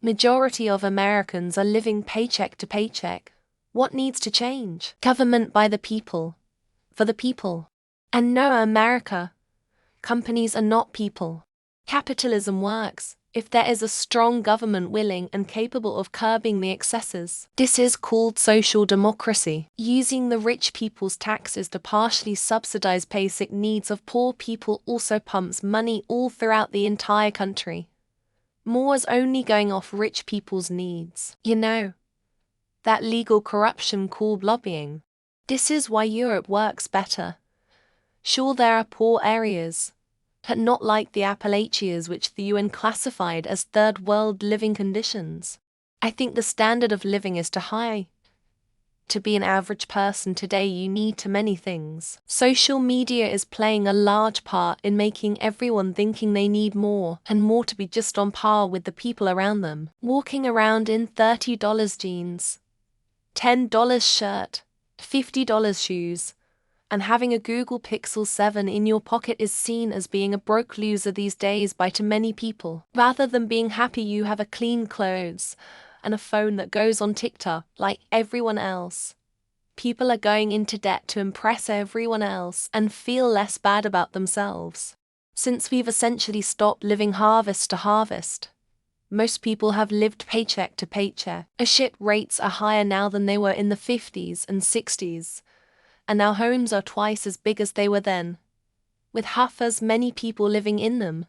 Majority of Americans are living paycheck to paycheck. What needs to change? Government by the people, for the people. And no, America, companies are not people. Capitalism works if there is a strong government willing and capable of curbing the excesses. This is called social democracy. Using the rich people's taxes to partially subsidize basic needs of poor people also pumps money all throughout the entire country. More is only going off rich people's needs. You know, that legal corruption called lobbying. This is why Europe works better. Sure, there are poor areas, but not like the Appalachians, which the UN classified as third world living conditions. I think the standard of living is too high. To be an average person today, you need too many things. Social media is playing a large part in making everyone thinking they need more and more to be just on par with the people around them. Walking around in $30 jeans, $10 shirt, $50 shoes, and having a Google Pixel 7 in your pocket is seen as being a broke loser these days by too many people. Rather than being happy you have a clean clothes and a phone that goes on TikTok like everyone else, people are going into debt to impress everyone else and feel less bad about themselves. Since we've essentially stopped living harvest to harvest, most people have lived paycheck to paycheck. Shit rates are higher now than they were in the 50s and 60s. And now homes are twice as big as they were then, with half as many people living in them,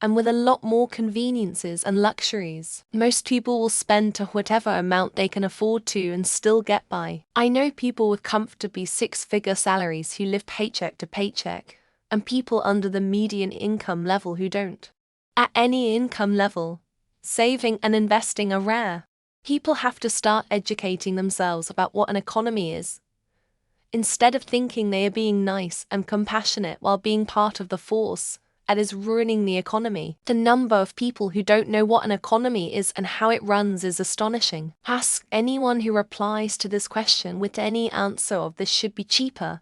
and with a lot more conveniences and luxuries. Most people will spend to whatever amount they can afford to and still get by. I know people with comfortably six-figure salaries who live paycheck to paycheck, and people under the median income level who don't. At any income level, saving and investing are rare. People have to start educating themselves about what an economy is, instead of thinking they are being nice and compassionate while being part of the force that is ruining the economy. The number of people who don't know what an economy is and how it runs is astonishing. Ask anyone who replies to this question with any answer of this should be cheaper,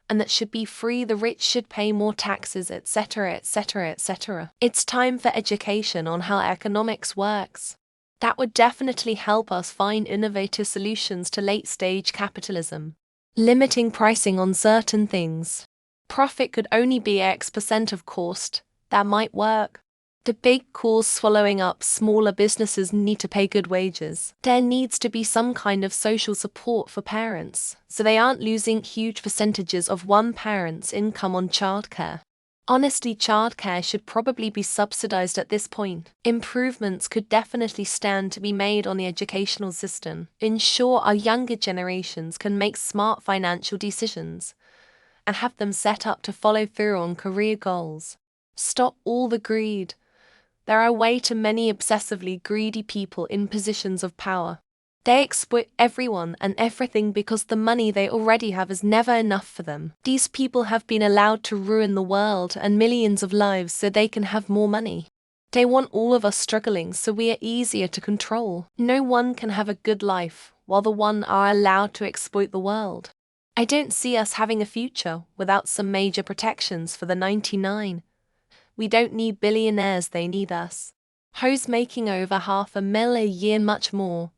and that should be free, the rich should pay more taxes, etc., etc., etc. It's time for education on how economics works. That would definitely help us find innovative solutions to late-stage capitalism. Limiting pricing on certain things. Profit could only be X% of cost. That might work. The big cause swallowing up smaller businesses need to pay good wages. There needs to be some kind of social support for parents, so they aren't losing huge percentages of one parent's income on childcare. Honestly, childcare should probably be subsidized at this point. Improvements could definitely stand to be made on the educational system. Ensure our younger generations can make smart financial decisions and have them set up to follow through on career goals. Stop all the greed. There are way too many obsessively greedy people in positions of power. They exploit everyone and everything because the money they already have is never enough for them. These people have been allowed to ruin the world and millions of lives so they can have more money. They want all of us struggling so we are easier to control. No one can have a good life while the one are allowed to exploit the world. I don't see us having a future without some major protections for the 99. We don't need billionaires, they need us. Hoes making over $500,000 a year, much more.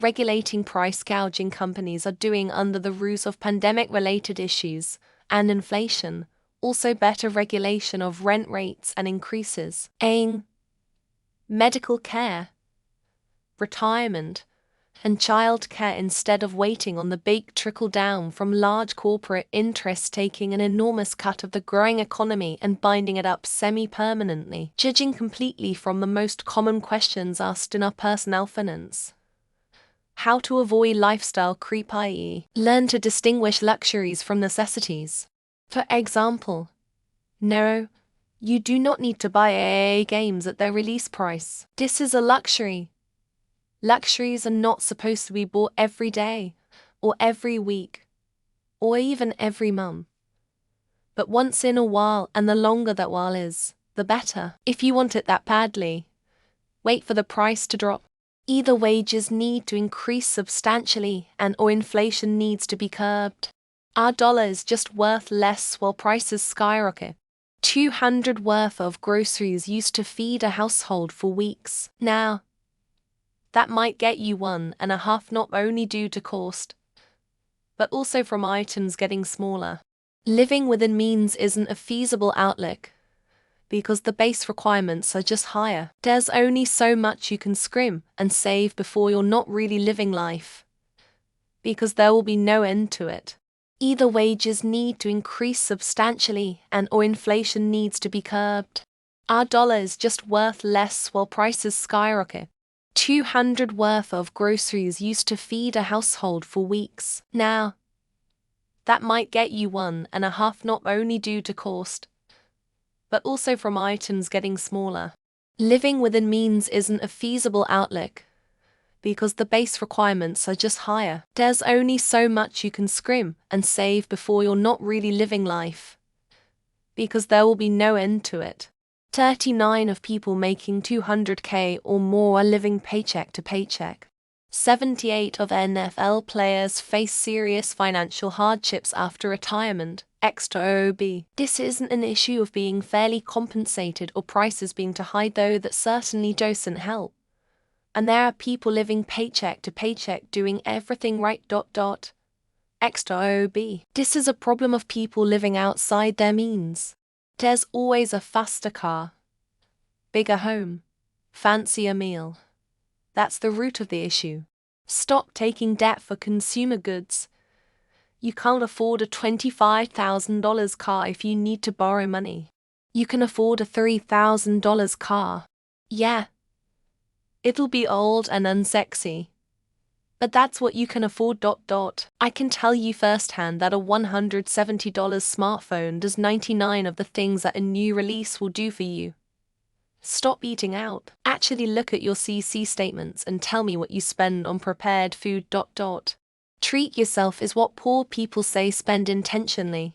Regulating price gouging companies are doing under the ruse of pandemic-related issues and inflation. Also better regulation of rent rates and increases. Medical care, retirement, and child care instead of waiting on the big trickle-down from large corporate interests taking an enormous cut of the growing economy and binding it up semi-permanently. Judging completely from the most common questions asked in our personal finance. How to avoid lifestyle creep, i.e., learn to distinguish luxuries from necessities. For example, no, you do not need to buy AA games at their release price. This is a luxury. Luxuries are not supposed to be bought every day, or every week, or even every month. But once in a while, and the longer that while is, the better. If you want it that badly, wait for the price to drop. Either wages need to increase substantially or inflation needs to be curbed. Our dollar is just worth less while prices skyrocket. $200 worth of groceries used to feed a household for weeks. Now, that might get you 1.5 not only due to cost, but also from items getting smaller. Living within means isn't a feasible outlook because the base requirements are just higher. There's only so much you can scrim and save before you're not really living life, because there will be no end to it. Either wages need to increase substantially or inflation needs to be curbed. Our dollar is just worth less while prices skyrocket. $200 worth of groceries used to feed a household for weeks. Now, that might get you 1.5 not only due to cost, but also from items getting smaller. Living within means isn't a feasible outlook because the base requirements are just higher. There's only so much you can scrim and save before you're not really living life, because there will be no end to it. 39 of people making $200K or more are living paycheck to paycheck. 78 of NFL players face serious financial hardships after retirement. Extra OB. This isn't an issue of being fairly compensated or prices being too high, though that certainly doesn't help. And there are people living paycheck to paycheck doing everything right. Extra OB. This is a problem of people living outside their means. There's always a faster car, bigger home, fancier meal. That's the root of the issue. Stop taking debt for consumer goods. You can't afford a $25,000 car if you need to borrow money. You can afford a $3,000 car. Yeah, it'll be old and unsexy, but that's what you can afford. I can tell you firsthand that a $170 smartphone does 99 of the things that a new release will do for you. Stop eating out. Actually look at your CC statements and tell me what you spend on prepared food. Treat yourself is what poor people say spend intentionally,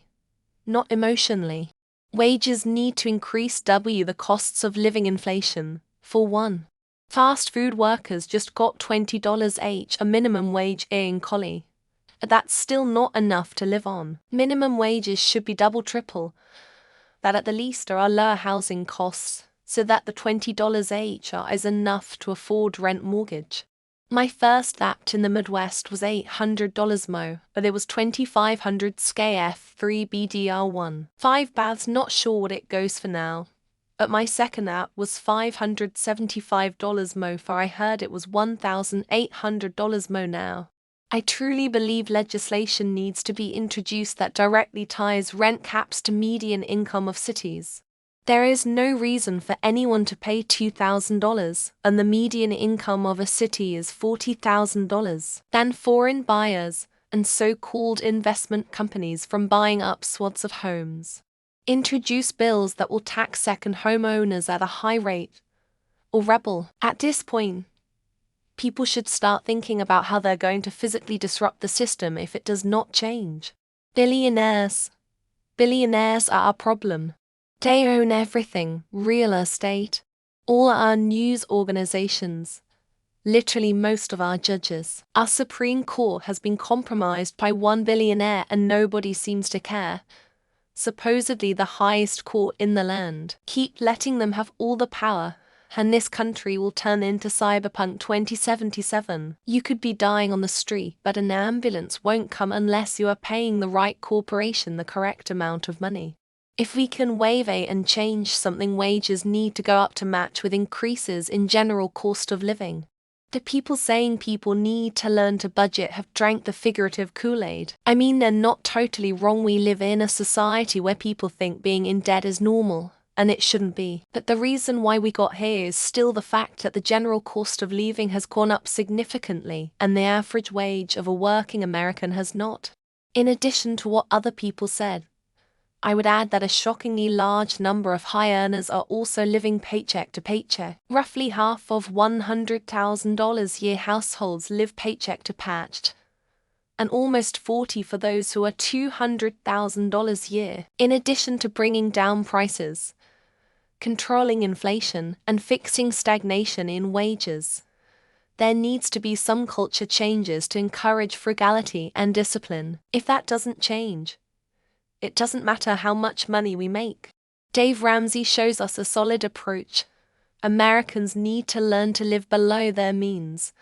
not emotionally. Wages need to increase the costs of living inflation. For one, fast food workers just got $20 each a minimum wage in Collie. That's still not enough to live on. Minimum wages should be triple that at the least. There are lower housing costs, so that the $20 each is enough to afford rent mortgage. My first that in the Midwest was $800 mo, but it was $2,500 SKF 3 BDR1. 5 baths, not sure what it goes for now. But my second app was $575 mo, for I heard it was $1,800 mo now. I truly believe legislation needs to be introduced that directly ties rent caps to median income of cities. There is no reason for anyone to pay $2,000, and the median income of a city is $40,000, than foreign buyers and so-called investment companies from buying up swaths of homes. Introduce bills that will tax second homeowners at a high rate, or rebel. At this point, people should start thinking about how they're going to physically disrupt the system if it does not change. Billionaires are our problem. They own everything: real estate, all our news organizations, literally most of our judges. Our Supreme Court has been compromised by one billionaire and nobody seems to care. Supposedly the highest court in the land. Keep letting them have all the power, and this country will turn into Cyberpunk 2077. You could be dying on the street, but an ambulance won't come unless you are paying the right corporation the correct amount of money. If we can waive and change something, wages need to go up to match with increases in general cost of living. The people saying people need to learn to budget have drank the figurative Kool-Aid. I mean, they're not totally wrong. We live in a society where people think being in debt is normal, and it shouldn't be. But the reason why we got here is still the fact that the general cost of living has gone up significantly, and the average wage of a working American has not. In addition to what other people said, I would add that a shockingly large number of high earners are also living paycheck to paycheck. Roughly half of $100,000 year households live paycheck to paycheck, and almost 40 for those who are $200,000 year. In addition to bringing down prices, controlling inflation, and fixing stagnation in wages, there needs to be some culture changes to encourage frugality and discipline. If that doesn't change, it doesn't matter how much money we make. Dave Ramsey shows us a solid approach. Americans need to learn to live below their means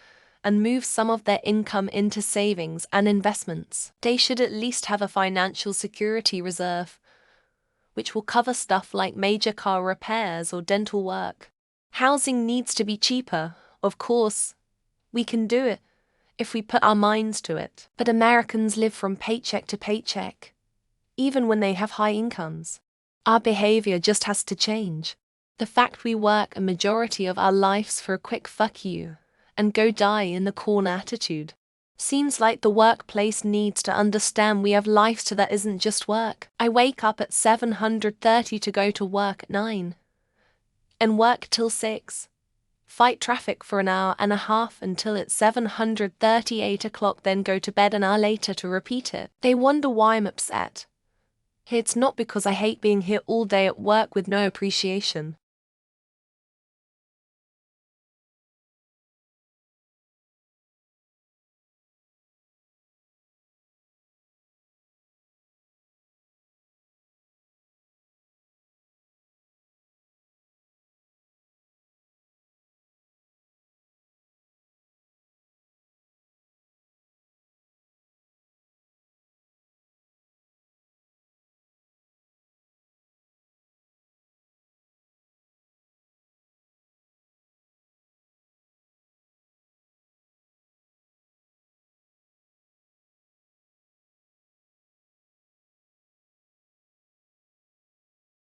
and move some of their income into savings and investments. They should at least have a financial security reserve, which will cover stuff like major car repairs or dental work. Housing needs to be cheaper, of course. We can do it if we put our minds to it. But Americans live from paycheck to paycheck, even when they have high incomes. Our behavior just has to change. The fact we work a majority of our lives for a quick fuck you and go die in the corner attitude seems like the workplace needs to understand we have lives too that isn't just work. I wake up at 7:30 to go to work at 9 and work till 6. Fight traffic for an hour and a half until it's 7:30, 8 o'clock, then go to bed an hour later to repeat it. They wonder why I'm upset. It's not because I hate being here all day at work with no appreciation.